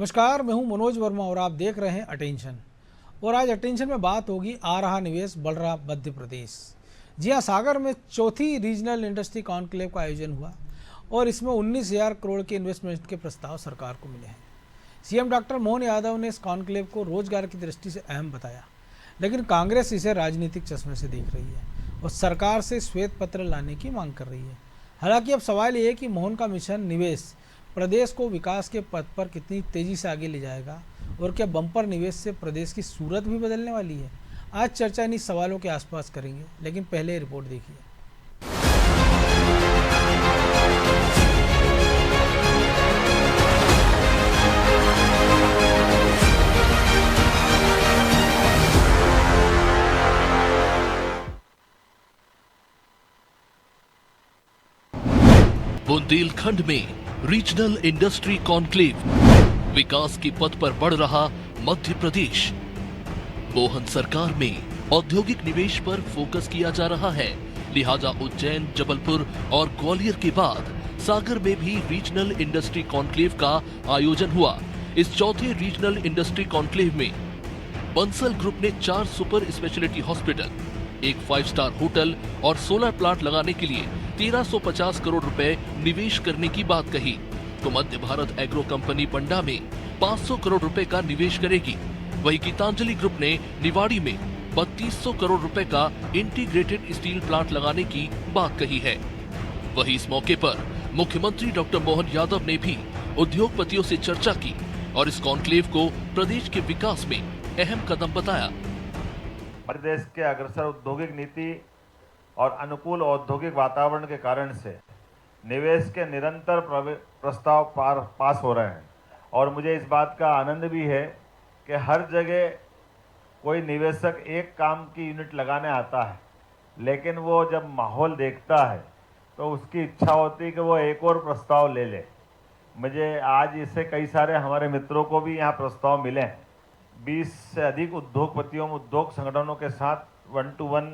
नमस्कार, मैं हूं मनोज वर्मा और आप देख रहे हैं अटेंशन। और आज अटेंशन में बात होगी आ रहा निवेश बढ़ रहा मध्य प्रदेश। जी हां, सागर में चौथी रीजनल इंडस्ट्री कॉन्क्लेव का आयोजन हुआ और इसमें 19,000 करोड़ के इन्वेस्टमेंट के प्रस्ताव सरकार को मिले हैं। सीएम डॉक्टर मोहन यादव ने इस कॉन्क्लेव को रोजगार की दृष्टि से अहम बताया, लेकिन कांग्रेस इसे राजनीतिक चश्मे से देख रही है और सरकार से श्वेत पत्र लाने की मांग कर रही है। हालांकि अब सवाल ये है कि मोहन का मिशन निवेश प्रदेश को विकास के पथ पर कितनी तेजी से आगे ले जाएगा और क्या बम्पर निवेश से प्रदेश की सूरत भी बदलने वाली है। आज चर्चा इन्हीं सवालों के आसपास करेंगे, लेकिन पहले रिपोर्ट देखिए। बुंदेलखंड में रीजनल इंडस्ट्री कॉन्क्लेव, विकास की पथ पर बढ़ रहा मध्य प्रदेश। मोहन सरकार में औद्योगिक निवेश पर फोकस किया जा रहा है, लिहाजा उज्जैन, जबलपुर और ग्वालियर के बाद सागर में भी रीजनल इंडस्ट्री कॉन्क्लेव का आयोजन हुआ। इस चौथे रीजनल इंडस्ट्री कॉन्क्लेव में बंसल ग्रुप ने 4 सुपर स्पेशलिटी हॉस्पिटल, एक 5 स्टार होटल और सोलर प्लांट लगाने के लिए 1350 करोड़ रुपए निवेश करने की बात कही, तो मध्य भारत एग्रो कंपनी बंडा में 500 करोड़ रुपए का निवेश करेगी। वहीं गीतांजलि ग्रुप ने निवाड़ी में 3200 करोड़ रुपए का इंटीग्रेटेड स्टील प्लांट लगाने की बात कही है। वहीं इस मौके पर मुख्यमंत्री डॉक्टर मोहन यादव ने भी उद्योगपतियों से चर्चा की और इस कॉन्क्लेव को प्रदेश के विकास में अहम कदम बताया। प्रदेश के अग्रसर औद्योगिक नीति और अनुकूल औद्योगिक वातावरण के कारण से निवेश के निरंतर प्रस्ताव पास हो रहे हैं और मुझे इस बात का आनंद भी है कि हर जगह कोई निवेशक एक काम की यूनिट लगाने आता है, लेकिन वो जब माहौल देखता है तो उसकी इच्छा होती है कि वो एक और प्रस्ताव ले ले। मुझे आज इससे कई सारे हमारे मित्रों को भी यहाँ प्रस्ताव मिले हैं। 20 से अधिक उद्योगपतियों, उद्योग संगठनों के साथ 1-to-1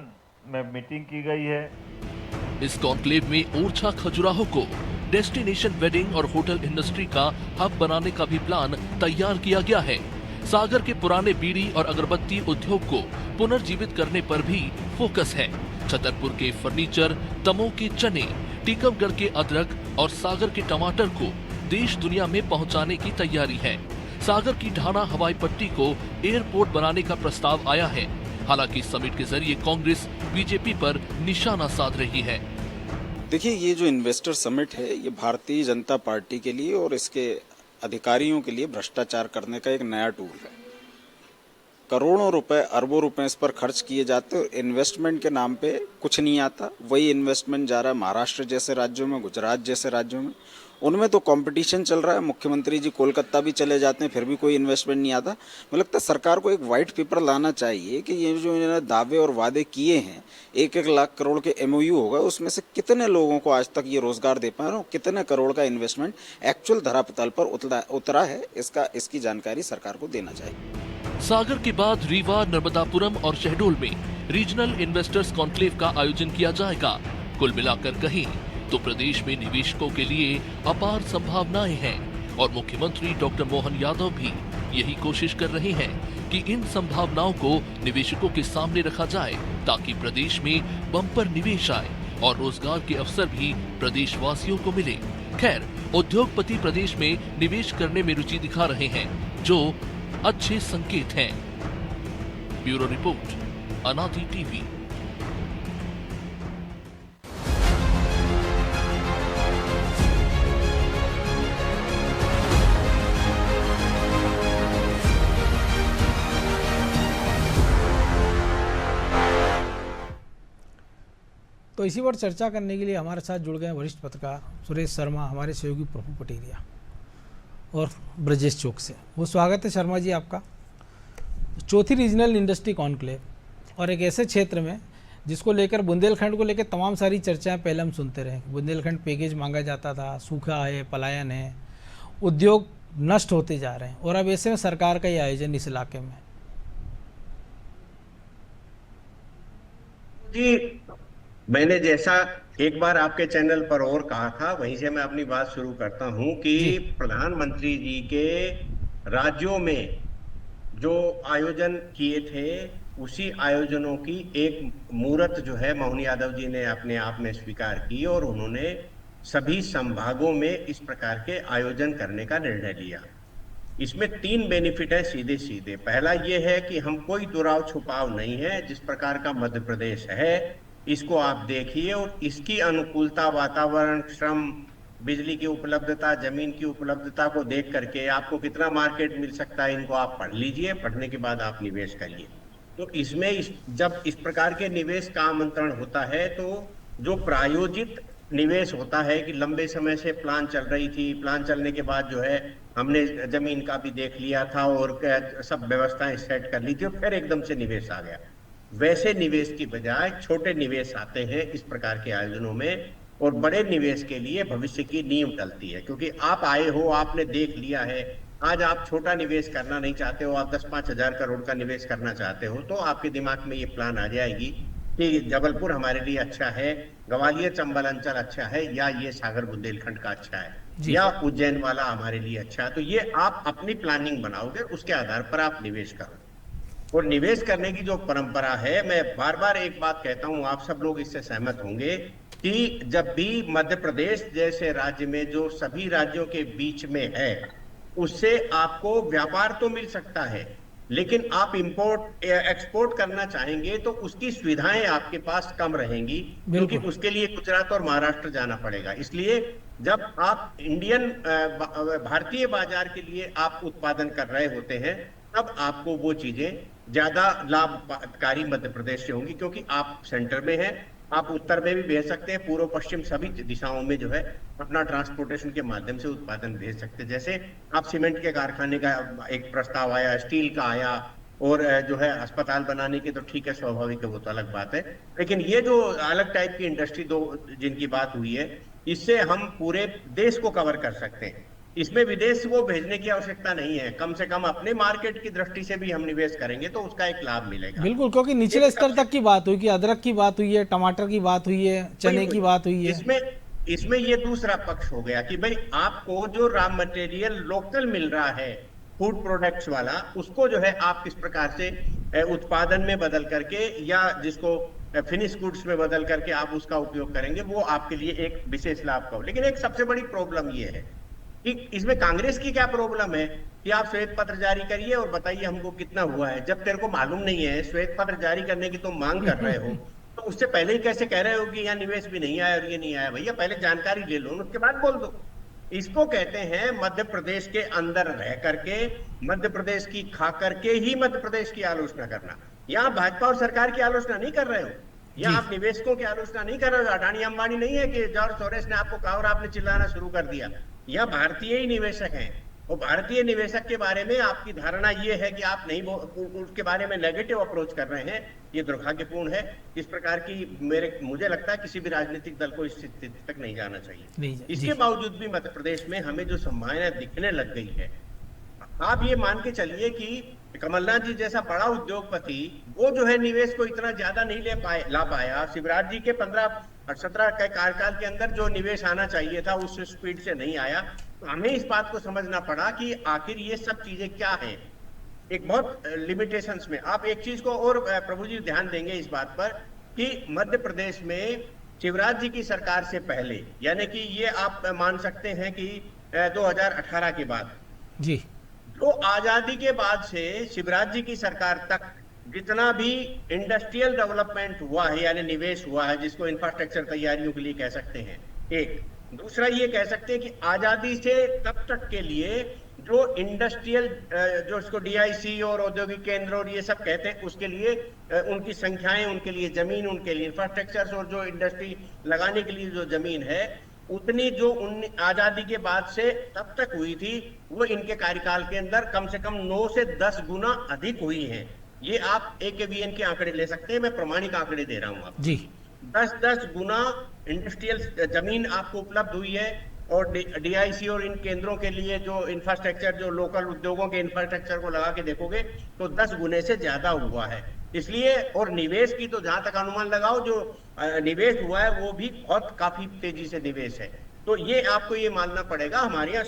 में मीटिंग की गई है। इस कॉन्क्लेव में ओरछा खजुराहो को डेस्टिनेशन वेडिंग और होटल इंडस्ट्री का हब बनाने का भी प्लान तैयार किया गया है। सागर के पुराने बीड़ी और अगरबत्ती उद्योग को पुनर्जीवित करने पर भी फोकस है। छतरपुर के फर्नीचर, दमोह के चने, टीकमगढ़ के अदरक और सागर के टमाटर को देश दुनिया में पहुंचाने की तैयारी है। सागर की ढाना हवाई पट्टी को एयरपोर्ट बनाने का प्रस्ताव आया है। हालांकि समिट के जरिए कांग्रेस बीजेपी पर निशाना साध रही है। देखिए, ये जो इन्वेस्टर समिट है, ये भारतीय जनता पार्टी के लिए और इसके अधिकारियों के लिए भ्रष्टाचार करने का एक नया टूल है। करोड़ों रुपए, अरबों रुपए इस पर खर्च किए जाते और इन्वेस्टमेंट के नाम पे कुछ नहीं आता। वही इन्वेस्टमेंट जा रहा है महाराष्ट्र जैसे राज्यों में, गुजरात जैसे राज्यों में। उनमें तो कंपटीशन चल रहा है। मुख्यमंत्री जी कोलकाता भी चले जाते हैं, फिर भी कोई इन्वेस्टमेंट नहीं आता। मुझे लगता है सरकार को एक व्हाइट पेपर लाना चाहिए कि ये जो इन्होंने दावे और वादे किए हैं, 1-1 लाख करोड़ के MOU होगा, उसमें से कितने लोगों को आज तक ये रोजगार दे पाए और कितने करोड़ का इन्वेस्टमेंट एक्चुअल धरातल पर उतरा है, इसकी जानकारी सरकार को देना चाहिए। सागर के बाद रीवा, नर्मदापुरम और शहडोल में रीजनल इन्वेस्टर्स कॉन्क्लेव का आयोजन किया जाएगा। कुल मिलाकर कहें तो प्रदेश में निवेशकों के लिए अपार संभावनाएं हैं और मुख्यमंत्री डॉक्टर मोहन यादव भी यही कोशिश कर रहे हैं कि इन संभावनाओं को निवेशकों के सामने रखा जाए, ताकि प्रदेश में बम्पर निवेश आए और रोजगार के अवसर भी प्रदेशवासियों को मिले। खैर, उद्योगपति प्रदेश में निवेश करने में रुचि दिखा रहे हैं, जो अच्छे संकेत हैं। ब्यूरो रिपोर्ट, अनादि टीवी। तो इसी पर चर्चा करने के लिए हमारे साथ जुड़ गए वरिष्ठ पत्रकार सुरेश शर्मा, हमारे सहयोगी प्रभु पटेरिया और ब्रजेश चौक से। वो स्वागत है शर्मा जी आपका। चौथी रीजनल इंडस्ट्री कॉन्क्लेव और एक ऐसे क्षेत्र में जिसको लेकर बुंदेलखंड को लेकर तमाम सारी चर्चाएं पहले हम सुनते रहे। बुंदेलखंड पैकेज मांगा जाता था, सूखा है, पलायन है, उद्योग नष्ट होते जा रहे हैं और अब ऐसे में सरकार का ये आयोजन इस इलाके में। जी, मैंने जैसा एक बार आपके चैनल पर और कहा था, वहीं से मैं अपनी बात शुरू करता हूं कि प्रधानमंत्री जी के राज्यों में जो आयोजन किए थे उसी आयोजनों की एक मूरत जो है मोहन यादव जी ने अपने आप में स्वीकार की और उन्होंने सभी संभागों में इस प्रकार के आयोजन करने का निर्णय लिया। इसमें 3 बेनिफिट है सीधे सीधे। पहला ये है कि हम कोई दुराव छुपाव नहीं है, जिस प्रकार का मध्य प्रदेश है इसको आप देखिए और इसकी अनुकूलता, वातावरण, श्रम, बिजली की उपलब्धता, जमीन की उपलब्धता को देख करके आपको कितना मार्केट मिल सकता है, इनको आप पढ़ लीजिए, पढ़ने के बाद आप निवेश करिए। तो इसमें जब इस प्रकार के निवेश का आमंत्रण होता है तो जो प्रायोजित निवेश होता है कि लंबे समय से प्लान चल रही थी, प्लान चलने के बाद जो है हमने जमीन का भी देख लिया था और सब व्यवस्थाएं सेट कर ली थी और फिर एकदम से निवेश आ गया, वैसे निवेश की बजाय छोटे निवेश आते हैं इस प्रकार के आयोजनों में और बड़े निवेश के लिए भविष्य की नींव डलती है। क्योंकि आप आए हो, आपने देख लिया है, आज आप छोटा निवेश करना नहीं चाहते हो, आप 10-5 हजार करोड़ का निवेश करना चाहते हो तो आपके दिमाग में ये प्लान आ जाएगी कि जबलपुर हमारे लिए अच्छा है, ग्वालियर चंबल अंचल अच्छा है, या ये सागर बुंदेलखंड का अच्छा है, या उज्जैन वाला हमारे लिए अच्छा है। तो ये आप अपनी प्लानिंग बनाओगे, उसके आधार पर आप निवेश करो। और निवेश करने की जो परंपरा है, मैं बार बार एक बात कहता हूं, आप सब लोग इससे सहमत होंगे कि जब भी मध्य प्रदेश जैसे राज्य में जो सभी राज्यों के बीच में है, उससे आपको व्यापार तो मिल सकता है, लेकिन आप इंपोर्ट एक्सपोर्ट करना चाहेंगे तो उसकी सुविधाएं आपके पास कम रहेंगी, क्योंकि उसके लिए गुजरात और महाराष्ट्र जाना पड़ेगा। इसलिए जब आप भारतीय बाजार के लिए आप उत्पादन कर रहे होते हैं, तब आपको वो चीजें ज्यादा लाभकारी मध्य प्रदेश से होंगी, क्योंकि आप सेंटर में हैं, आप उत्तर में भी भेज सकते हैं, पूर्व पश्चिम सभी दिशाओं में जो है अपना ट्रांसपोर्टेशन के माध्यम से उत्पादन भेज सकते हैं। जैसे आप सीमेंट के कारखाने का एक प्रस्ताव आया, स्टील का आया, और जो है अस्पताल बनाने के, तो ठीक है, स्वाभाविक है, वो तो अलग बात है। लेकिन ये जो अलग टाइप की इंडस्ट्री दो जिनकी बात हुई है, इससे हम पूरे देश को कवर कर सकते हैं। इसमें विदेश को भेजने की आवश्यकता नहीं है, कम से कम अपने मार्केट की दृष्टि से भी हम निवेश करेंगे तो उसका एक लाभ मिलेगा। बिल्कुल, क्योंकि निचले स्तर तक की बात हुई कि अदरक की बात हुई है, टमाटर की बात हुई है, चने की बात हुई है। इसमें ये दूसरा पक्ष हो गया कि भाई आपको जो रॉ मटेरियल लोकल मिल रहा है, फूड प्रोडक्ट्स वाला, उसको जो है आप किस प्रकार से उत्पादन में बदल करके या जिसको फिनिश गुड्स में बदल करके आप उसका उपयोग करेंगे, वो आपके लिए एक विशेष लाभ का हो। लेकिन एक सबसे बड़ी प्रॉब्लम ये है कि इसमें कांग्रेस की क्या प्रॉब्लम है कि आप श्वेत पत्र जारी करिए और बताइए हमको कितना हुआ है, जब तेरे को मालूम नहीं है, श्वेत पत्र जारी करने की तुम मांग कर रहे हो तो उससे पहले ही कैसे कह रहे हो कि यहाँ निवेश भी नहीं आया और ये नहीं आया। भैया पहले जानकारी ले लो, उसके बाद बोल दो। इसको कहते हैं मध्य प्रदेश के अंदर रह करके, मध्य प्रदेश की खा करके ही मध्य प्रदेश की आलोचना करना। यहाँ भाजपा और सरकार की आलोचना नहीं कर रहे हो, यहाँ आप निवेशकों की आलोचना नहीं कर रहे हो। अडानी अंबानी नहीं है कि जॉर्ज सोरेस ने आपको कहा और आपने चिल्लाना शुरू कर दिया। यहाँ भारतीय ही निवेशक हैं, और भारतीय निवेशक के बारे में आपकी धारणा ये है कि आप नहीं उसके बारे में नेगेटिव अप्रोच कर रहे हैं, ये दुर्भाग्यपूर्ण है। इस प्रकार की मुझे लगता है किसी भी राजनीतिक दल को इस स्थिति तक नहीं जाना चाहिए। इसके बावजूद भी मध्य प्रदेश में हमें जो संभावनाएं दिखने लग गई है, आप ये मान के चलिए कि कमलनाथ जी जैसा बड़ा उद्योगपति, वो जो है निवेश को इतना ज्यादा नहीं ला पाया। शिवराज जी के 15-17 के कार्यकाल के अंदर जो निवेश आना चाहिए था उस स्पीड से नहीं आया। तो हमें इस बात को समझना पड़ा कि आखिर ये सब चीजें क्या है, एक बहुत लिमिटेशंस में। आप एक चीज को और प्रभु जी ध्यान देंगे इस बात पर कि मध्य प्रदेश में शिवराज जी की सरकार से पहले, यानी कि ये आप मान सकते हैं कि 2018 के बाद जी, तो आजादी के बाद से शिवराज जी की सरकार तक जितना भी इंडस्ट्रियल डेवलपमेंट हुआ है, यानी निवेश हुआ है, जिसको इंफ्रास्ट्रक्चर तैयारियों के लिए कह सकते हैं, एक दूसरा ये कह सकते हैं कि आजादी से तब तक के लिए जो इंडस्ट्रियल जो इसको DIC और औद्योगिक केंद्र और ये सब कहते हैं, उसके लिए उनकी संख्याएं, उनके लिए जमीन, उनके लिए इंफ्रास्ट्रक्चर और जो इंडस्ट्री लगाने के लिए जो जमीन है, उतनी जो आजादी के बाद से तब तक हुई थी, वो इनके कार्यकाल के अंदर कम से कम 9 से 10 गुना अधिक हुई है। ये आप AKBN के आंकड़े ले सकते हैं, मैं प्रमाणिक आंकड़े दे रहा हूं आपको जी। 10-10 गुना इंडस्ट्रियल जमीन आपको उपलब्ध हुई है, और DIC और इन केंद्रों के लिए जो इंफ्रास्ट्रक्चर, जो लोकल उद्योगों के इंफ्रास्ट्रक्चर को लगा के देखोगे तो 10 गुने से ज्यादा हुआ है। इसलिए, और निवेश की तो जहां तक अनुमान लगाओ, जो निवेश हुआ है वो भी बहुत काफी तेजी से निवेश है। तो ये आपको ये मानना पड़ेगा, हमारे यहाँ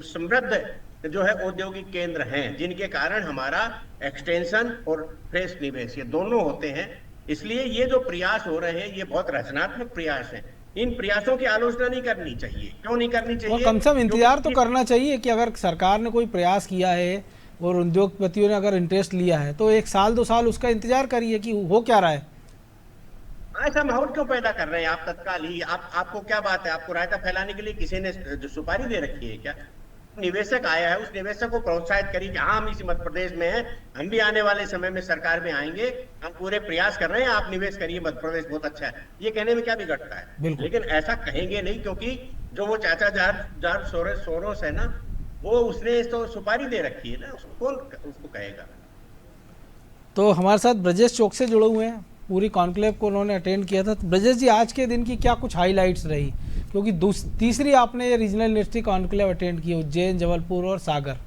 समृद्ध जो है औद्योगिक केंद्र हैं, जिनके कारण हमारा एक्सटेंशन और फ्रेश निवेश ये दोनों होते हैं। इसलिए ये जो प्रयास हो रहे हैं ये बहुत रचनात्मक प्रयास हैं। इन प्रयासों की आलोचना नहीं करनी चाहिए। क्यों नहीं करनी चाहिए? और कम से कम इंतजार तो करना चाहिए कि अगर सरकार ने कोई प्रयास किया है और उद्योगपतियों ने अगर इंटरेस्ट लिया है तो 1 साल 2 साल उसका इंतजार करिए कि हो क्या रहा है। ऐसा माहौल क्यों पैदा कर रहे हैं आप तत्काल ही? आपको क्या बात है? आपको रायता फैलाने के लिए किसी ने जो सुपारी दे रखी है क्या? निवेशक आया है, उस निवेशक को प्रोत्साहित करिए कि हाँ हम इसी मध्य प्रदेश में हैं, हम भी आने वाले समय में सरकार में आएंगे, हम पूरे प्रयास कर रहे हैं, आप निवेश करिए, मध्य प्रदेश बहुत अच्छा है। ये कहने में क्या बिगड़ता है? लेकिन ऐसा कहेंगे नहीं, क्योंकि जो वो चाचा जार सोरोस है ना, वो उसने तो सुपारी दे रखी है ना, उसको कौन उसको कहेगा? तो हमारे साथ ब्रजेश चौक से जुड़े हुए हैं, पूरी कॉन्क्लेव को उन्होंने अटेंड किया था। तो ब्रजेश जी, आज के दिन की क्या कुछ हाइलाइट्स रही, क्योंकि तीसरी आपने ये रीजनल यूनिवर्सिटी कॉन्क्लेव अटेंड की, उज्जैन, जबलपुर और सागर,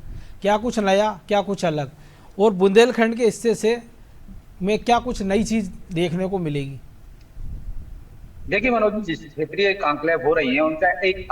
क्या कुछ नया, क्या कुछ अलग, और बुंदेलखंड के हिस्से से में क्या कुछ नई चीज देखने को मिलेगी? देखिए मनोज जी, जिस क्षेत्रीय कॉन्क्लेव हो रही है उनका एक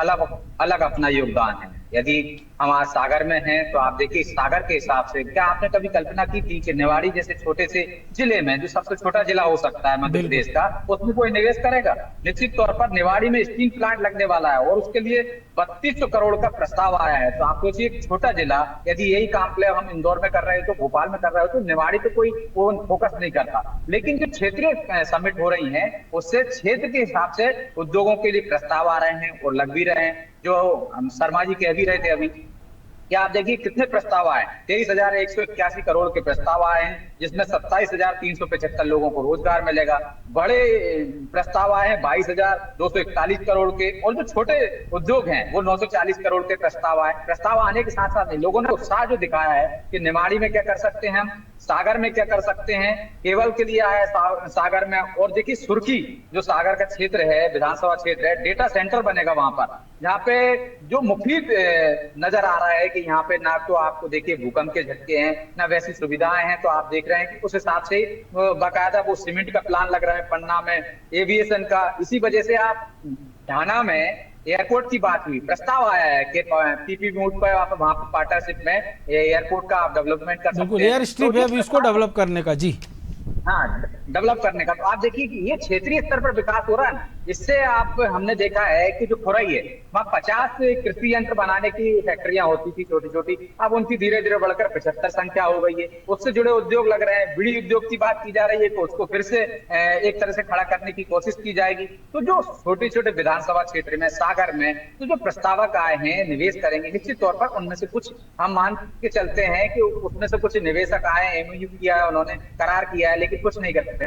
अलग अपना योगदान है। यदि हम आज सागर में हैं तो आप देखिए सागर के हिसाब से क्या आपने कभी कल्पना की थी कि निवाड़ी जैसे छोटे से जिले में, जो सबसे छोटा जिला हो सकता है मध्य प्रदेश का, उसमें कोई निवेश करेगा? निश्चित तौर पर निवाड़ी में स्टील प्लांट लगने वाला है और उसके लिए 3200 करोड़ का प्रस्ताव आया है। तो आप सोचिए, एक छोटा जिला, यदि यही कॉन्क्लेव हम इंदौर में कर रहे हो, तो भोपाल में कर रहे हो, तो निवाड़ी पे कोई फोकस नहीं करता। लेकिन जो क्षेत्रीय समिट हो रही है उससे क्षेत्र के हिसाब से उद्योगों के लिए प्रस्ताव आ रहे हैं और लग भी रहे हैं। जो हम शर्मा जी कह भी रहे थे अभी, क्या आप देखिए कितने प्रस्ताव आए, 23,181 करोड़ के प्रस्ताव आए हैं, जिसमें 27,375 लोगों को रोजगार मिलेगा। बड़े प्रस्ताव आए हैं 22,241 करोड़ के, और जो छोटे उद्योग हैं वो 940 करोड़ के प्रस्ताव आए। प्रस्ताव आने के साथ साथ लोगों ने उत्साह जो दिखाया है कि निवाड़ी में क्या कर सकते हैं हम, सागर में क्या कर सकते हैं, केवल के लिए आया है सागर में। और देखिए सुर्खी जो सागर का क्षेत्र है, विधानसभा क्षेत्र है, डेटा सेंटर बनेगा वहां पर, जहाँ पे जो मुफीद नजर आ रहा है कि यहाँ पे ना तो आपको देखिए भूकंप के झटके हैं, ना वैसी सुविधाएं हैं। तो आप देख रहे हैं कि उस हिसाब से बाकायदा वो सीमेंट का प्लान लग रहा है पन्ना में, एविएशन का। इसी वजह से आप ढाना में एयरपोर्ट की बात हुई, प्रस्ताव आया है कि पीपी मोड पर आप वहां पर पार्टनरशिप में एयरपोर्ट का आप डेवलपमेंट कर सकते हैं। एयर स्ट्रिप है इसको डेवलप करने का। जी हाँ, डेवलप करने का। तो आप देखिए कि ये क्षेत्रीय स्तर पर विकास हो रहा है। इससे आप हमने देखा है कि जो खुरई है वहाँ 50 कृषि यंत्र बनाने की फैक्ट्रियां होती थी छोटी छोटी, अब उनकी धीरे धीरे बढ़कर 75 संख्या हो गई है। उससे जुड़े उद्योग लग रहे हैं। बीड़ी उद्योग की बात की जा रही है तो उसको फिर से एक तरह से खड़ा करने की कोशिश की जाएगी। तो जो छोटे छोटे विधानसभा क्षेत्र में, सागर में तो जो प्रस्तावक आए हैं निवेश करेंगे, निश्चित तौर पर उनमें से कुछ हम मान के चलते हैं कि उसमें से कुछ निवेशक आए, एमओयू किया है उन्होंने, करार किया है, लेकिन कुछ नहीं कर सकते।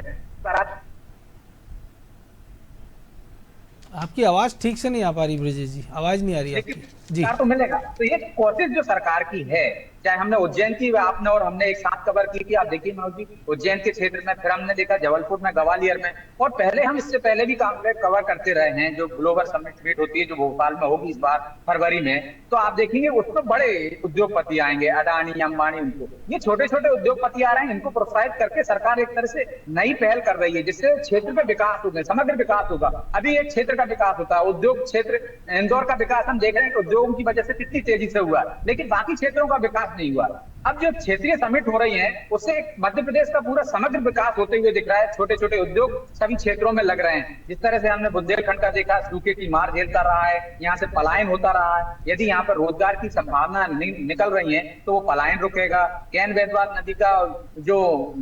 आपकी आवाज ठीक से नहीं आ पा रही ब्रजेश जी, आवाज नहीं आ रही आपकी। जी तो मिलेगा। तो ये कोशिश जो सरकार की है, चाहे हमने उज्जैन की आपने और हमने एक साथ कवर की थी, आप देखिए मनोज जी, उज्जैन के क्षेत्र में, फिर हमने देखा जबलपुर में, ग्वालियर में, और पहले हम इससे पहले भी कवर करते रहे हैं। जो ग्लोबल समिट मीट होती है जो भोपाल में होगी इस बार फरवरी में, तो आप देखेंगे उसमें बड़े उद्योगपति आएंगे, अडानी, अंबानी, उनको ये छोटे छोटे उद्योगपति आ रहे हैं। इनको प्रोत्साहित करके सरकार एक तरह से नई पहल कर रही है, जिससे क्षेत्र में विकास होगा, समग्र विकास होगा। अभी एक क्षेत्र का विकास होता है, उद्योग क्षेत्र, इंदौर का विकास हम देख रहे हैं कि उद्योगों की वजह से कितनी तेजी से हुआ, लेकिन बाकी क्षेत्रों का विकास नहीं हुआ। अब जो क्षेत्रीय समिट हो रही है उससे मध्य प्रदेश का पूरा समग्र विकास होते हुए दिख रहा है। छोटे छोटे उद्योग सभी क्षेत्रों में लग रहे हैं। जिस तरह से हमने बुंदेलखंड का देखा, सूखे की मार झेलता रहा है, यहाँ से पलायन होता रहा है। यदि यहाँ पर रोजगार की संभावना निकल रही है तो वो पलायन रुकेगा। कैन बेतवा नदी का जो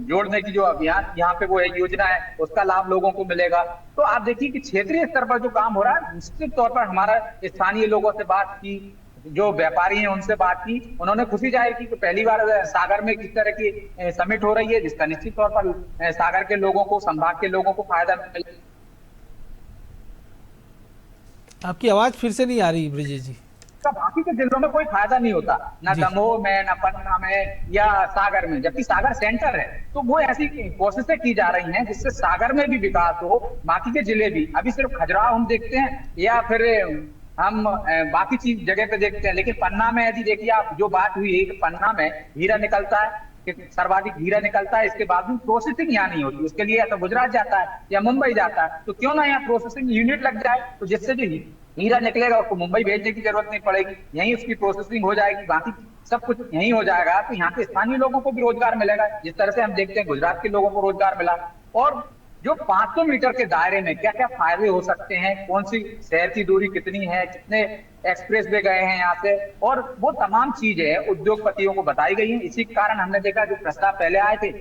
जोड़ने की जो अभियान यहाँ पे वो योजना है, उसका लाभ लोगों को मिलेगा। तो आप देखिए कि क्षेत्रीय स्तर पर जो काम हो रहा है, निश्चित तौर पर हमारा स्थानीय लोगों से बात की, जो व्यापारी हैं उनसे बात की, उन्होंने खुशी जाहिर की कि पहली बार सागर में किस तरह की समिट हो रही है, जिसका निश्चित तौर पर सागर के लोगों को, संभाग के लोगों को फायदा मिलेगा। आपकी आवाज फिर से नहीं आ रही ब्रजेश जी। बाकी के जिलों में कोई फायदा नहीं होता, ना दमोह में, ना पन्ना में या सागर में, जबकि सागर सेंटर है। तो वो ऐसी कोशिशें की जा रही हैं जिससे सागर में भी विकास हो, बाकी के जिले भी। अभी सिर्फ खजुराहो हम देखते हैं या फिर हम बाकी चीज जगह पे देखते हैं, लेकिन पन्ना में यदि देखिए आप, जो बात हुई है कि पन्ना में हीरा निकलता है, सर्वाधिक हीरा निकलता है, इसके बाद भी प्रोसेसिंग यहाँ नहीं होती। उसके लिए या तो गुजरात जाता है या मुंबई जाता है। तो क्यों ना यहाँ प्रोसेसिंग यूनिट लग जाए, तो जिससे जो हीरा निकलेगा, उसको मुंबई भेजने की जरूरत नहीं पड़ेगी, यहीं उसकी प्रोसेसिंग हो जाएगी, बाकी सब कुछ यहीं हो जाएगा। तो यहाँ के स्थानीय लोगों को भी रोजगार मिलेगा, जिस तरह से हम देखते हैं गुजरात के लोगों को रोजगार मिला। और जो 500 मीटर के दायरे में क्या क्या फायदे हो सकते हैं, कौन सी शहर की दूरी कितनी है, कितने एक्सप्रेस वे गए हैं यहाँ से, और वो तमाम चीजें उद्योगपतियों को बताई गई हैं। इसी कारण हमने देखा जो प्रस्ताव पहले आए थे,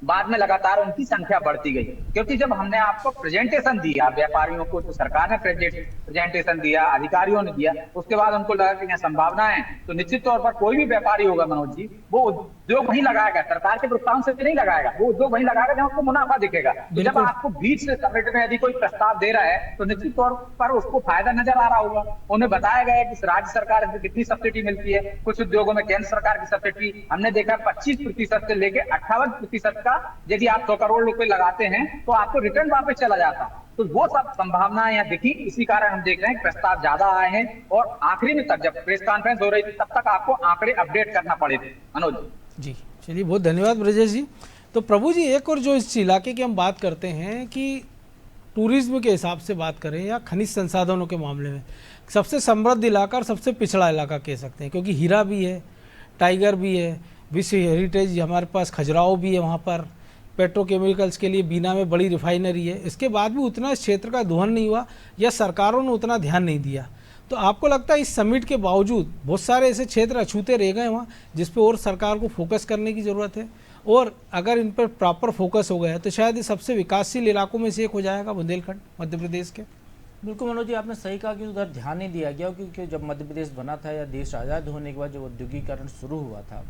बाद में लगातार उनकी संख्या बढ़ती गई, क्योंकि जब हमने आपको प्रेजेंटेशन दिया व्यापारियों को, तो सरकार ने प्रेजेंटेशन दिया, अधिकारियों ने दिया, उसके बाद उनको लगा कि यहाँ संभावनाएं, तो निश्चित तौर पर कोई भी व्यापारी होगा मनोज जी, वो उद्योग वहीं लगाएगा, सरकार के प्रोत्साहन से नहीं लगाएगा, वो उद्योग वहीं लगाएगा जहां उसको मुनाफा दिखेगा। तो जब आपको बीच से समिट में यदि कोई प्रस्ताव दे रहा है तो निश्चित तौर पर उसको फायदा नजर आ रहा होगा। उन्हें बताया गया है कि राज्य सरकार से कितनी सब्सिडी मिलती है, कुछ उद्योगों में केंद्र सरकार की सब्सिडी हमने देखा 25% से लेकर 58% का यदि आप 100 करोड़ रुपए लगाते हैं तो आपको रिटर्न वापस चला जाता है। तो वो सब संभावनाएं यहाँ दिखी, इसी कारण हम देख रहे हैं प्रस्ताव ज्यादा आए हैं। और आखिरी में तक जब प्रेस कॉन्फ्रेंस हो रही थी तब तक आपको आंकड़े अपडेट करना पड़े थे मनोज जी। चलिए, बहुत धन्यवाद ब्रजेश जी। तो प्रभु जी, एक और जो इस इलाके की हम बात करते हैं कि टूरिज्म के हिसाब से बात करें या खनिज संसाधनों के मामले में सबसे समृद्ध इलाका और सबसे पिछड़ा इलाका कह सकते हैं, क्योंकि हीरा भी है, टाइगर भी है, विश्व हेरिटेज हमारे पास खजुराहो भी है, वहाँ पर पेट्रोकेमिकल्स के लिए बीना में बड़ी रिफाइनरी है। इसके बाद भी उतना इस क्षेत्र का दोहन नहीं हुआ या सरकारों ने उतना ध्यान नहीं दिया। तो आपको लगता है इस समिट के बावजूद बहुत सारे ऐसे क्षेत्र अछूते रह गए वहाँ जिस पे और सरकार को फोकस करने की ज़रूरत है, और अगर इन पर प्रॉपर फोकस हो गया तो शायद ये सबसे विकासशील इलाकों में से एक हो जाएगा बुंदेलखंड मध्य प्रदेश के। बिल्कुल मनोज जी, आपने सही कहा कि उधर ध्यान नहीं दिया गया, क्योंकि जब मध्य प्रदेश बना था या देश आज़ाद होने के बाद जब औद्योगिकरण शुरू हुआ था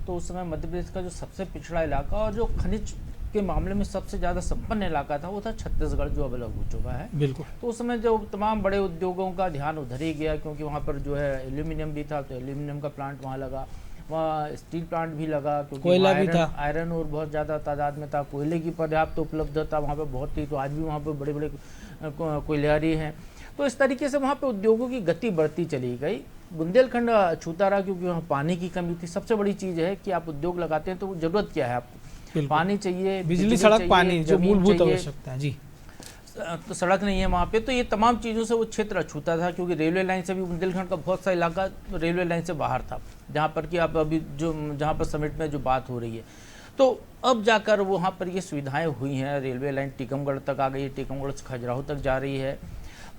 तो उस समय मध्य प्रदेश का जो सबसे पिछड़ा इलाका और जो खनिज के मामले में सबसे ज़्यादा संपन्न इलाका था वो था छत्तीसगढ़, जो अब अलग हो चुका है। बिल्कुल। तो उस समय जो तमाम बड़े उद्योगों का ध्यान उधर ही गया, क्योंकि वहाँ पर जो है एल्यूमिनियम भी था, तो एल्यूमिनियम का प्लांट वहाँ लगा, वहाँ स्टील प्लांट भी लगा, क्योंकि कोयला भी था, आयरन और बहुत ज़्यादा तादाद में था, कोयले की पर्याप्त उपलब्धता वहाँ पर बहुत थी, तो आज भी वहाँ पर बड़े बड़े कोयलारी हैं। तो इस तरीके से वहाँ पे उद्योगों की गति बढ़ती चली गई। बुंदेलखंड छूता रहा क्योंकि वहाँ पानी की कमी थी। सबसे बड़ी चीज़ है कि आप उद्योग लगाते हैं तो ज़रूरत क्या है आपको, पानी चाहिए, बिजली, सड़क, पानी, जो मूलभूत आवश्यकता है जी। तो सड़क नहीं है वहाँ पे, तो ये तमाम चीज़ों से वो क्षेत्र अछूता था, क्योंकि रेलवे लाइन से भी बुंदेलखंड का बहुत सा इलाका रेलवे लाइन से बाहर था, जहाँ पर कि आप अभी जो जहाँ पर समिट में जो बात हो रही है, तो अब जाकर वहाँ पर ये सुविधाएं हुई हैं। रेलवे लाइन टीकमगढ़ तक आ गई है, टीकमगढ़ से खजुराहो तक जा रही है।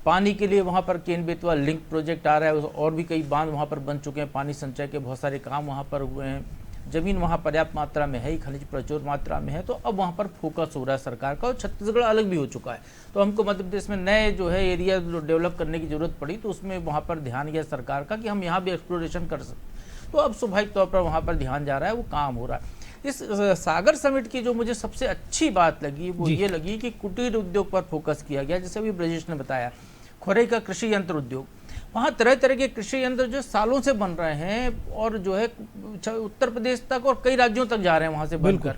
पानी के लिए वहाँ पर केन बेतवा लिंक प्रोजेक्ट आ रहा है, और भी कई बांध वहाँ पर बन चुके हैं, पानी संचय के बहुत सारे काम वहाँ पर हुए हैं। जमीन वहाँ पर्याप्त मात्रा में है, खनिज प्रचुर मात्रा में है, तो अब वहाँ पर फोकस हो रहा है सरकार का, और छत्तीसगढ़ अलग भी हो चुका है। तो हमको मध्य प्रदेश में नए जो है एरिया डेवलप करने की जरूरत पड़ी, तो उसमें वहाँ पर ध्यान गया सरकार का कि हम यहाँ भी एक्सप्लोरेशन कर सकते। तो अब स्वाभाविक तौर पर वहाँ पर ध्यान जा रहा है, वो काम हो रहा है। इस सागर समिट की जो मुझे सबसे अच्छी बात लगी वो ये लगी कि कुटीर उद्योग पर फोकस किया गया। जैसे अभी ब्रजेश ने बताया, खोरे का कृषि यंत्र उद्योग, वहाँ तरह तरह के कृषि यंत्र जो सालों से बन रहे हैं और जो है उत्तर प्रदेश तक और कई राज्यों तक जा रहे हैं, वहाँ से बनकर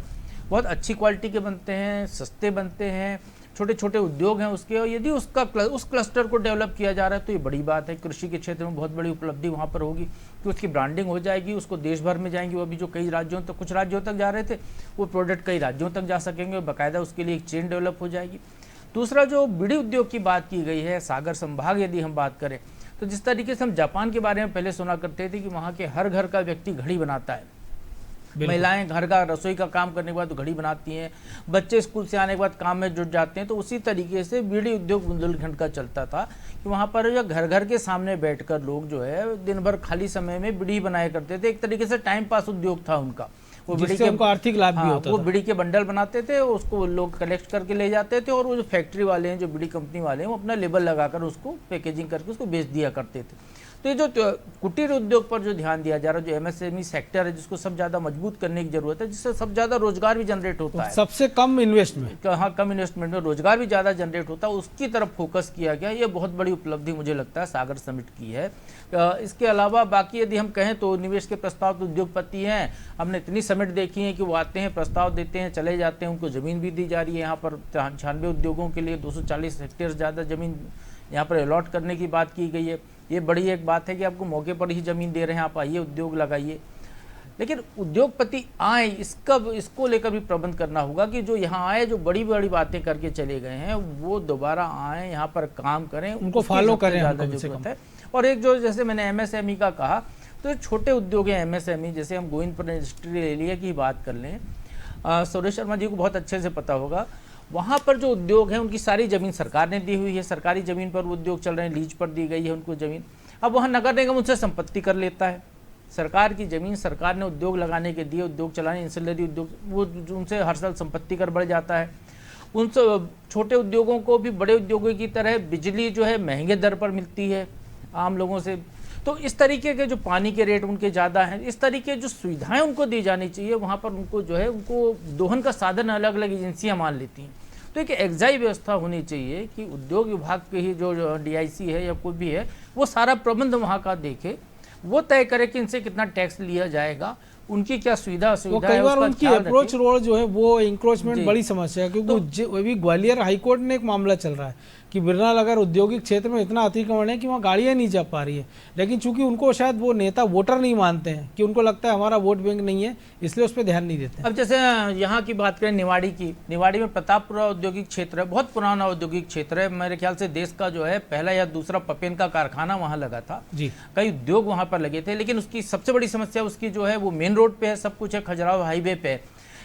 बहुत अच्छी क्वालिटी के बनते हैं, सस्ते बनते हैं, छोटे छोटे उद्योग हैं उसके, और यदि उस क्लस्टर को डेवलप किया जा रहा है तो ये बड़ी बात है। कृषि के क्षेत्र में बहुत बड़ी उपलब्धि वहाँ पर होगी कि उसकी ब्रांडिंग हो जाएगी, उसको देश भर में जाएंगी। वो अभी जो कई राज्यों तक, कुछ राज्यों तक जा रहे थे, वो प्रोडक्ट कई राज्यों तक जा सकेंगे, बाकायदा उसके लिए एक चेन डेवलप हो जाएगी। दूसरा, जो बीड़ी उद्योग की बात की गई है, सागर संभाग यदि हम बात करें तो जिस तरीके से हम जापान के बारे में पहले सुना करते थे कि वहाँ के हर घर का व्यक्ति घड़ी बनाता है, महिलाएं घर का रसोई का काम करने के बाद घड़ी बनाती हैं, बच्चे स्कूल से आने के बाद काम में जुट जाते हैं, तो उसी तरीके से बीड़ी उद्योग बुंदेलखंड का चलता था कि वहाँ पर जो घर घर के सामने बैठकर लोग जो है दिन भर खाली समय में बीड़ी बनाया करते थे। एक तरीके से टाइम पास उद्योग था उनका। वो बीड़ी के उनको आर्थिक लाभ भी होता था। वो बीड़ी के बंडल बनाते थे, उसको लोग कलेक्ट करके ले जाते थे, और वो जो फैक्ट्री वाले हैं, जो बीड़ी कंपनी वाले हैं, वो अपना लेबल लगाकर उसको पैकेजिंग करके उसको बेच दिया करते थे। तो ये जो कुटीर उद्योग पर जो ध्यान दिया जा रहा है, जो एमएसएमई सेक्टर है, जिसको सब ज़्यादा मजबूत करने की जरूरत है, जिससे सब ज़्यादा रोजगार भी जनरेट होता है, सबसे कम इन्वेस्टमेंट, हाँ कम इन्वेस्टमेंट में रोजगार भी ज़्यादा जनरेट होता है, उसकी तरफ फोकस किया गया। ये बहुत बड़ी उपलब्धि मुझे लगता है सागर समिट की है। इसके अलावा बाकी यदि हम कहें तो निवेश के प्रस्ताव तो उद्योगपति हैं, हमने इतनी समिट देखी है कि वो आते हैं, प्रस्ताव देते हैं, चले जाते हैं, उनको ज़मीन भी दी जा रही है। यहाँ पर 96 उद्योगों के लिए 240 हेक्टेयर ज़्यादा ज़मीन यहाँ पर अलॉट करने की बात की गई है। ये बड़ी एक बात है कि आपको मौके पर ही ज़मीन दे रहे हैं, आप आइए उद्योग लगाइए। लेकिन उद्योगपति आए इसको लेकर भी प्रबंध करना होगा कि जो यहाँ आए, जो बड़ी बड़ी बातें करके चले गए हैं, वो दोबारा आए, यहाँ पर काम करें, उनको फॉलो करें, ज़्यादा जरूरत है। और एक जो जैसे मैंने MSME का कहा, तो छोटे उद्योग हैं MSME, जैसे हम गोविंदपुर इंडस्ट्रियल एरिया की बात कर लें, सुरेश शर्मा जी को बहुत अच्छे से पता होगा, वहाँ पर जो उद्योग हैं उनकी सारी ज़मीन सरकार ने दी हुई है, सरकारी ज़मीन पर वो उद्योग चल रहे हैं, लीज पर दी गई है उनको ज़मीन। अब वहाँ नगर निगम उनसे संपत्ति कर लेता है, सरकार की ज़मीन सरकार ने उद्योग लगाने के दिए, उद्योग चलाने, इंसुलरी उद्योग, वो उनसे हर साल संपत्ति कर बढ़ जाता है। उन छोटे उद्योगों को भी बड़े उद्योगों की तरह बिजली जो है महंगे दर पर मिलती है आम लोगों से। तो इस तरीके के जो पानी के रेट उनके ज़्यादा हैं, इस तरीके जो सुविधाएं उनको दी जानी चाहिए, वहाँ पर उनको जो है उनको दोहन का साधन अलग अलग एजेंसियाँ मान लेती हैं। तो एक एक्साइज व्यवस्था होनी चाहिए कि उद्योग विभाग के ही जो DIC है या कोई भी है, वो सारा प्रबंध वहाँ का देखे, वो तय करे कि इनसे कितना टैक्स लिया जाएगा, उनकी क्या सुविधा वो कई बार उनकी अप्रोच रोड जो है वो इंक्रोचमेंट बड़ी समस्या है, क्योंकि अभी ग्वालियर हाईकोर्ट में एक मामला चल रहा है कि बिरला नगर औद्योगिक क्षेत्र में इतना अतिक्रमण है कि वहाँ गाड़ियाँ नहीं जा पा रही है, लेकिन चूंकि उनको शायद वो नेता वोटर नहीं मानते हैं, कि उनको लगता है हमारा वोट बैंक नहीं है, इसलिए उस पर ध्यान नहीं देते। अब जैसे यहाँ की बात करें निवाड़ी की, निवाड़ी में प्रतापपुरा औद्योगिक क्षेत्र है, बहुत पुराना औद्योगिक क्षेत्र है, मेरे ख्याल से देश का जो है पहला या दूसरा पपेन का कारखाना वहाँ लगा था जी, कई उद्योग वहाँ पर लगे थे। लेकिन उसकी सबसे बड़ी समस्या उसकी जो है वो मेन रोड पे है, सब कुछ है, खजुराहो हाईवे पे है,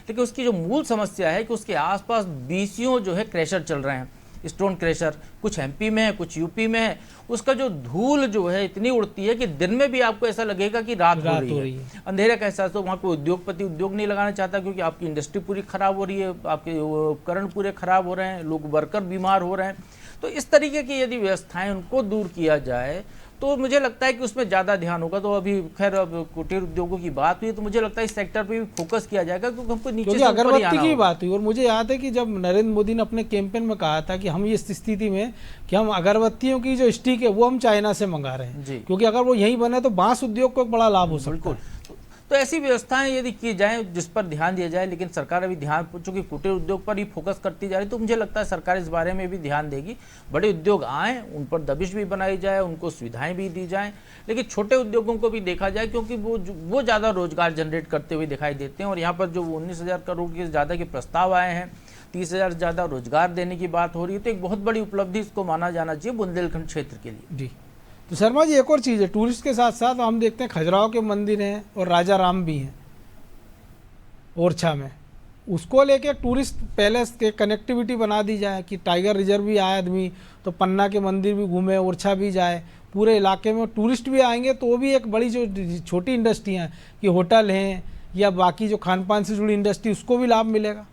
लेकिन उसकी जो मूल समस्या है कि उसके आसपास बीसियों जो है क्रैशर चल रहे हैं, स्टोन क्रैशर, कुछ MP में है, कुछ UP में है। उसका जो धूल जो है इतनी उड़ती है कि दिन में भी आपको ऐसा लगेगा कि रात हो रही है। अंधेरे का एहसास हो, वहाँ कोई उद्योगपति उद्योग नहीं लगाना चाहता, क्योंकि आपकी इंडस्ट्री पूरी खराब हो रही है, आपके उपकरण पूरे खराब हो रहे हैं, लोग वर्कर बीमार हो रहे हैं। तो इस तरीके की यदि व्यवस्थाएं उनको दूर किया जाए तो मुझे लगता है कि उसमें ज़्यादा ध्यान होगा। तो अभी खैर अब कुटीर उद्योगों की बात हुई, तो मुझे लगता है इस सेक्टर पे भी फोकस किया जाएगा, क्योंकि हमको नीचे से अगरबत्ती की बात हुई। और मुझे याद है कि जब नरेंद्र मोदी ने अपने कैंपेन में कहा था कि हम इस स्थिति में कि हम अगरबत्तियों की जो स्टिक है वो हम चाइना से मंगा रहे हैं, क्योंकि अगर वो यहीं बने तो बांस उद्योग को एक बड़ा लाभ हो सकता है। तो ऐसी व्यवस्थाएं यदि की जाएं जिस पर ध्यान दिया जाए, लेकिन सरकार अभी ध्यान, चूंकि कुटीर उद्योग पर ही फोकस करती जा रही, तो मुझे लगता है सरकार इस बारे में भी ध्यान देगी। बड़े उद्योग आएँ, उन पर दबिश भी बनाई जाए, उनको सुविधाएं भी दी जाएं, लेकिन छोटे उद्योगों को भी देखा जाए, क्योंकि वो ज़्यादा रोजगार जनरेट करते हुए दिखाई देते हैं। और यहाँ पर जो 19,000 करोड़ के ज़्यादा के प्रस्ताव आए हैं, 30,000 से ज़्यादा रोजगार देने की बात हो रही है, तो एक बहुत बड़ी उपलब्धि इसको माना जाना चाहिए बुंदेलखंड क्षेत्र के लिए। जी, तो शर्मा जी एक और चीज़ है, टूरिस्ट के साथ साथ हम देखते हैं खजुराहो के मंदिर हैं और राजा राम भी हैं ओरछा में, उसको लेके टूरिस्ट पैलेस के कनेक्टिविटी बना दी जाए कि टाइगर रिजर्व भी आए आदमी तो पन्ना के मंदिर भी घूमे, ओरछा भी जाए, पूरे इलाके में टूरिस्ट भी आएंगे, तो वो भी एक बड़ी जो छोटी इंडस्ट्रियाँ हैं कि होटल हैं या बाकी जो खान पान से जुड़ी इंडस्ट्री, उसको भी लाभ मिलेगा।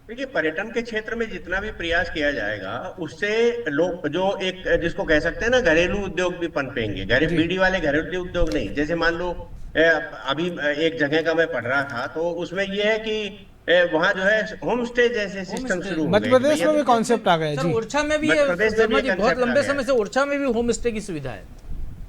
देखिए, पर्यटन के क्षेत्र में जितना भी प्रयास किया जाएगा उससे लोग जो एक जिसको कह सकते हैं ना घरेलू उद्योग भी पनपेंगे, बीड़ी वाले घरेलू उद्योग नहीं। जैसे मान लो अभी एक जगह का मैं पढ़ रहा था, तो उसमें ये है कि वहाँ जो है होम स्टे जैसे सिस्टम शुरू हो गए। मध्य प्रदेश में भी कॉन्सेप्ट आ गया जी, ओरछा में भी बहुत लंबे समय से ओरछा में भी होम स्टे की सुविधा है।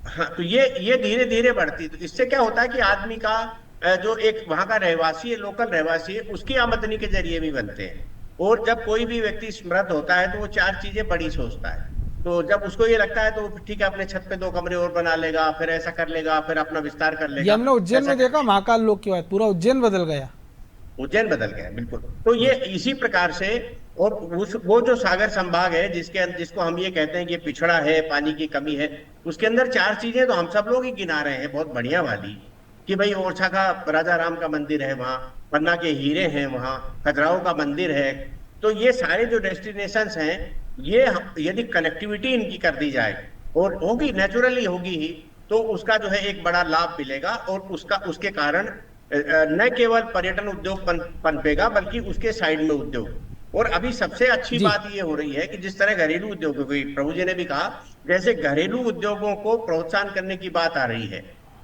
हाँ, तो ये धीरे धीरे बढ़ती, तो इससे क्या होता है कि आदमी का जो एक वहां का रहवासी है, लोकल रहवासी है, उसकी आमदनी के जरिए भी बनते हैं। और जब कोई भी व्यक्ति समृद्ध होता है तो वो चार चीजें बड़ी सोचता है, तो जब उसको ये लगता है तो ठीक है अपने छत पे 2 कमरे और बना लेगा, फिर ऐसा कर लेगा, फिर अपना विस्तार कर लेगा। हमने उज्जैन में देखा, महाकाल लोक की बात, पूरा उज्जैन बदल गया, उज्जैन बदल गया, बिल्कुल। तो ये इसी प्रकार से, और वो जो सागर संभाग है जिसको हम ये कहते हैं कि पिछड़ा है, पानी की कमी है, उसके अंदर 4 चीजें तो हम सब लोग ही गिना रहे हैं बहुत बढ़िया वाली, कि भाई ओरछा का राजा राम का मंदिर है, वहाँ पन्ना के हीरे हैं, वहाँ खजुराहो का मंदिर है। तो ये सारे जो डेस्टिनेशंस हैं, ये यदि कनेक्टिविटी इनकी कर दी जाए, और होगी, नेचुरली होगी ही, तो उसका जो है एक बड़ा लाभ मिलेगा। और उसके कारण न केवल पर्यटन उद्योग पनपेगा, बल्कि उसके साइड में उद्योग। और अभी सबसे अच्छी बात ये हो रही है कि जिस तरह घरेलू उद्योगों की प्रभु जी ने भी कहा, जैसे घरेलू उद्योगों को प्रोत्साहन करने की बात आ रही है,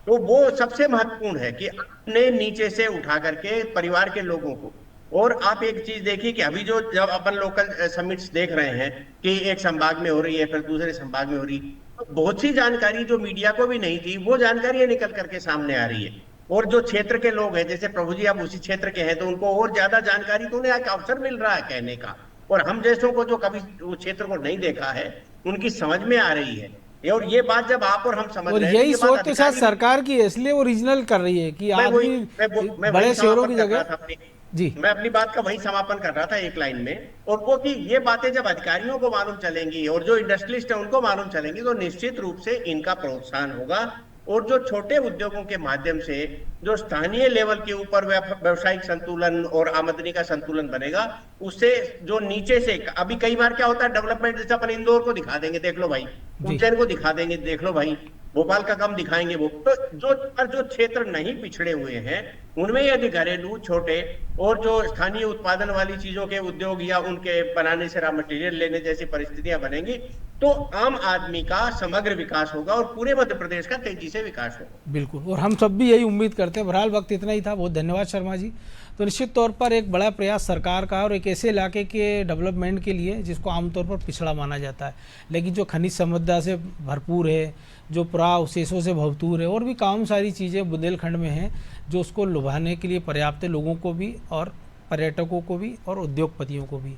तो वो सबसे महत्वपूर्ण है कि अपने नीचे से उठा करके परिवार के लोगों को। और आप एक चीज देखिए कि अभी जब अपन लोकल समिट्स देख रहे हैं कि एक संभाग में हो रही है, फिर दूसरे संभाग में हो रही है, तो बहुत सी जानकारी जो मीडिया को भी नहीं थी, वो जानकारी निकल करके सामने आ रही है। और जो क्षेत्र के लोग हैं, जैसे प्रभु जी आप उसी क्षेत्र के हैं, तो उनको और ज्यादा जानकारी, तो उन्हें एक अवसर मिल रहा है कहने का। और हम जैसों को जो कभी उस क्षेत्र को नहीं देखा है, उनकी समझ में आ रही है। और ये बात जब आप और हम समझ और रहे हैं, यही ये बात सोच तो शायद अधिकारी- सरकार की है, इसलिए वो रीजनल कर रही है कि मैं वही- आदमी मैं बड़े वही शहरों की समापन कर रहा जगह। था अपनी- जी मैं अपनी बात का वही समापन कर रहा था एक लाइन में, और वो कि ये बातें जब अधिकारियों को मालूम चलेंगी और जो इंडस्ट्रियलिस्ट है उनको मालूम चलेंगी, तो निश्चित रूप से इनका प्रोत्साहन होगा, और जो छोटे उद्योगों के माध्यम से जो स्थानीय लेवल के ऊपर व्यवसायिक संतुलन और आमदनी का संतुलन बनेगा, उससे जो नीचे से, अभी कई बार क्या होता है डेवलपमेंट, जैसे अपन इंदौर को दिखा देंगे देख लो भाई, उज्जैन को दिखा देंगे देख लो भाई, भोपाल का कम दिखाएंगे वो, तो जो क्षेत्र नहीं पिछड़े हुए हैं उनमें यदि घरेलू छोटे और जो स्थानीय उत्पादन वाली चीजों के उद्योग या उनके बनाने से रॉ मटेरियल लेने जैसी परिस्थितियां बनेंगी, तो आम आदमी का समग्र विकास होगा और पूरे मध्य प्रदेश का तेजी से विकास होगा। बिल्कुल, और हम सब भी यही उम्मीद करते हैं। बहरहाल वक्त इतना ही था, बहुत धन्यवाद शर्मा जी। तो निश्चित तौर पर एक बड़ा प्रयास सरकार का है और एक ऐसे इलाके के डेवलपमेंट के लिए जिसको आमतौर पर पिछड़ा माना जाता है, लेकिन जो खनिज समृद्धता से भरपूर है, जो पुराअवशेषों से भरपूर है, और भी काम सारी चीज़ें बुंदेलखंड में हैं जो उसको लुभाने के लिए पर्याप्त है, लोगों को भी और पर्यटकों को भी और उद्योगपतियों को भी।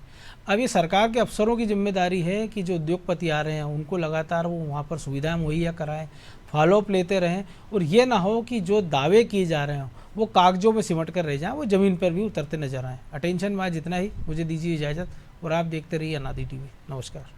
अब ये सरकार के अफसरों की जिम्मेदारी है कि जो उद्योगपति आ रहे हैं उनको लगातार वो वहाँ पर सुविधाएं मुहैया कराएं, फॉलोअप लेते रहें, और ये ना हो कि जो दावे किए जा रहे हों वो कागजों में सिमट कर रह जाएं, वो ज़मीन पर भी उतरते नजर आएँ। अटेंशन में आज इतना ही, मुझे दीजिए इजाज़त, और आप देखते रहिए अनादि टीवी। नमस्कार।